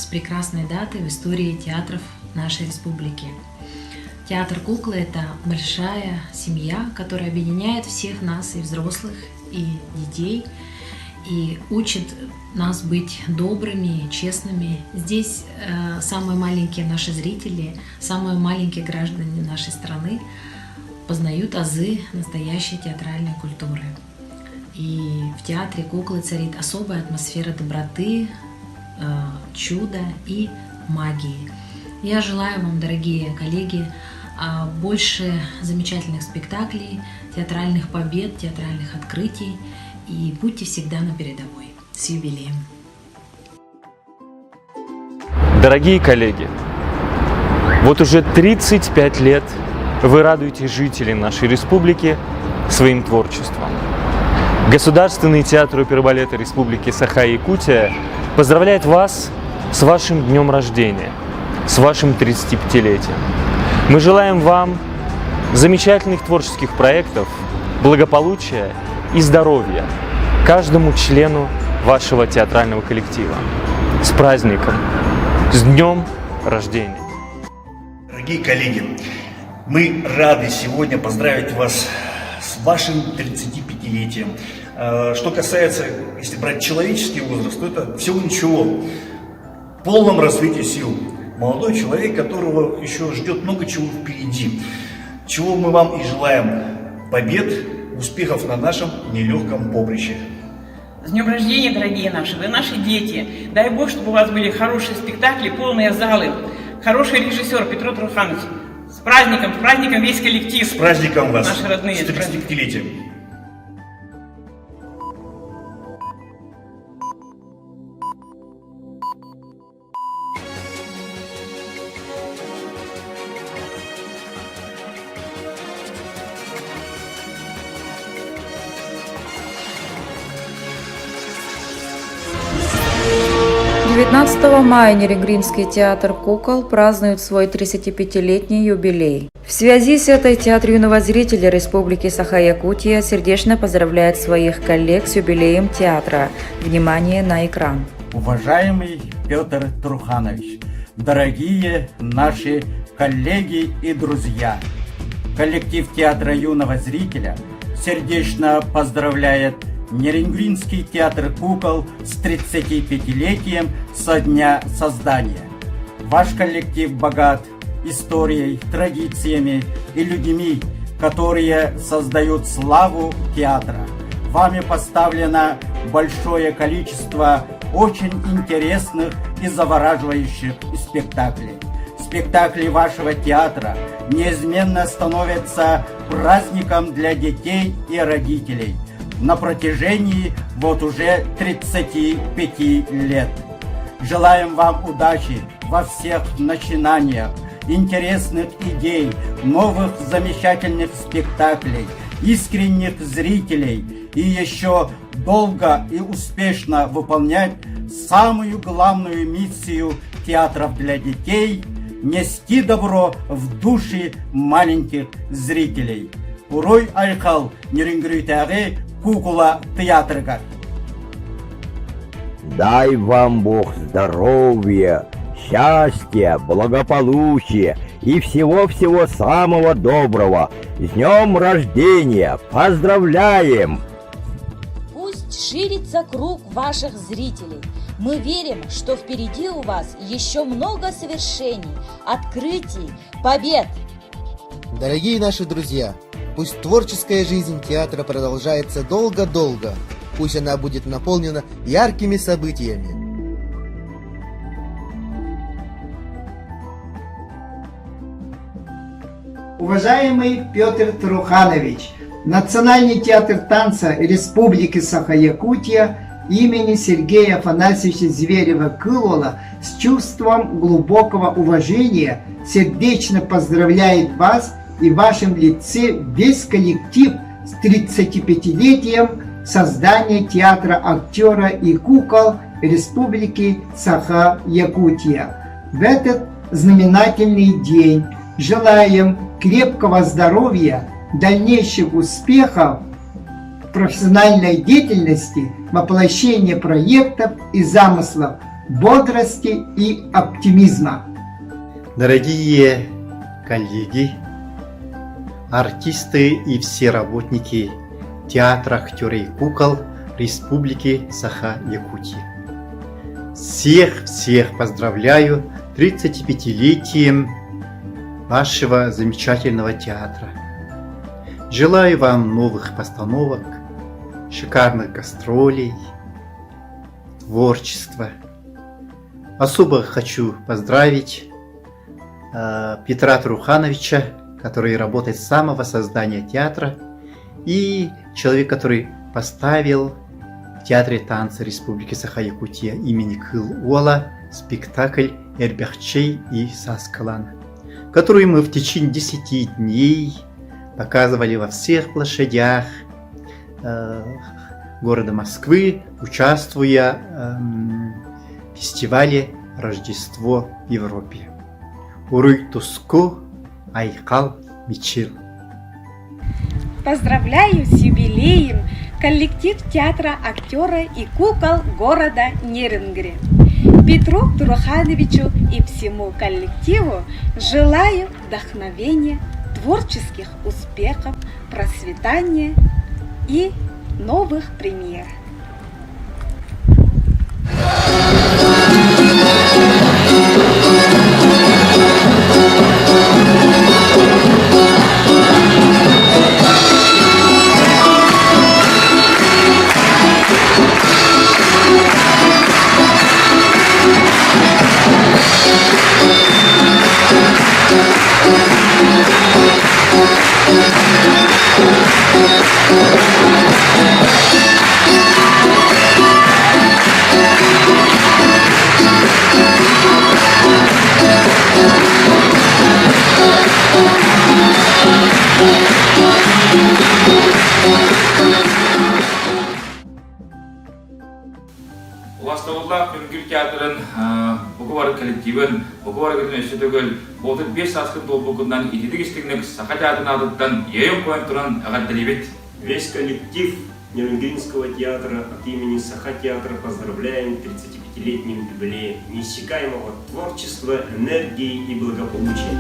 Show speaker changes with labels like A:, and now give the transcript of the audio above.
A: прекрасной датой в истории театров нашей республики. Театр куклы – это большая семья, которая объединяет всех нас, и взрослых, и детей, и учит нас быть добрыми, честными. Здесь самые маленькие наши зрители, самые маленькие граждане нашей страны познают азы настоящей театральной культуры. И в театре куклы царит особая атмосфера доброты, чуда и магии. Я желаю вам, дорогие коллеги, больше замечательных спектаклей, театральных побед, театральных открытий, и будьте всегда на передовой. С юбилеем!
B: Дорогие коллеги, вот уже 35 лет вы радуете жителей нашей республики своим творчеством. Государственный театр оперы и балета Республики Саха-Якутия поздравляет вас с вашим днем рождения, с вашим 35-летием. Мы желаем вам замечательных творческих проектов, благополучия и здоровья каждому члену вашего театрального коллектива. С праздником! С днем рождения!
C: Дорогие коллеги, мы рады сегодня поздравить вас с вашим 35-летием. Что касается, если брать человеческий возраст, то это всего ничего. В полном расцвете сил. Молодой человек, которого еще ждет много чего впереди. Чего мы вам и желаем. Побед, успехов на нашем нелегком поприще.
D: С днем рождения, дорогие наши, вы наши дети. Дай Бог, чтобы у вас были хорошие спектакли, полные залы. Хороший режиссер Петро Труханович. С праздником весь коллектив.
C: С праздником вас.
D: Наши родные.
C: С 35-летием.
E: «19 мая Нерегринский театр кукол празднует свой 35-летний юбилей. В связи с этой театр юного зрителя Республики Саха-Якутия сердечно поздравляет своих коллег с юбилеем театра. Внимание на экран.
F: Уважаемый Петр Труханович, дорогие наши коллеги и друзья, коллектив театра юного зрителя сердечно поздравляет Нерегринский театр кукол с 35-летием со дня создания. Ваш коллектив богат историей, традициями и людьми, которые создают славу театра. Вами поставлено большое количество очень интересных и завораживающих спектаклей. Спектакли вашего театра неизменно становятся праздником для детей и родителей на протяжении вот уже 35 лет. Желаем вам удачи во всех начинаниях, интересных идей, новых замечательных спектаклей, искренних зрителей и еще долго и успешно выполнять самую главную миссию театров для детей – нести добро в души маленьких зрителей. Урой Айхал Нерегритяге кукула театрга.
G: Дай вам Бог здоровья, счастья, благополучия и всего-всего самого доброго. С днем рождения! Поздравляем!
H: Пусть ширится круг ваших зрителей. Мы верим, что впереди у вас еще много совершений, открытий, побед.
I: Дорогие наши друзья, пусть творческая жизнь театра продолжается долго-долго. Пусть она будет наполнена яркими событиями.
J: Уважаемый Петр Труханович, Национальный театр танца Республики Саха-Якутия имени Сергея Афанасьевича Зверева-Кылола с чувством глубокого уважения сердечно поздравляет вас и в вашем лице весь коллектив с 35-летием создания театра актера и кукол Республики Саха-Якутия. В этот знаменательный день желаем крепкого здоровья, дальнейших успехов в профессиональной деятельности, воплощения проектов и замыслов бодрости и оптимизма.
F: Дорогие коллеги, артисты и все работники театра актеров и кукол Республики Саха-Якутия. Всех поздравляю 35-летием вашего замечательного театра. Желаю вам новых постановок, шикарных гастролей, творчества. Особо хочу поздравить Петра Трухановича, который работает с самого создания театра, и человек, который поставил в Театре танца Республики Саха-Якутия имени Кыл-Уола спектакль «Эрбяхчей и Саскалан», который мы в течение 10 дней показывали во всех площадях города Москвы, участвуя в фестивале «Рождество в Европе». Уруй Туску Айкал Мичил.
K: Поздравляю с юбилеем коллектив театра актера и кукол города Нерюнгри. Петру Трухановичу и всему коллективу желаю вдохновения, творческих успехов, процветания и новых премьер.
L: Уластауыллах Күнгіл театрын бұқывары коллективін, бұқывары күнін өсетігіл, 35 сасқын толбықындан идедік істігінік Саха театрын адыттан ейім қойын тұран ағатталебет.
M: Весь коллектив Нерюнгринского театра от имени Саха театра поздравляем 35-летним юбилеем неиссякаемого творчества, энергии и благополучия.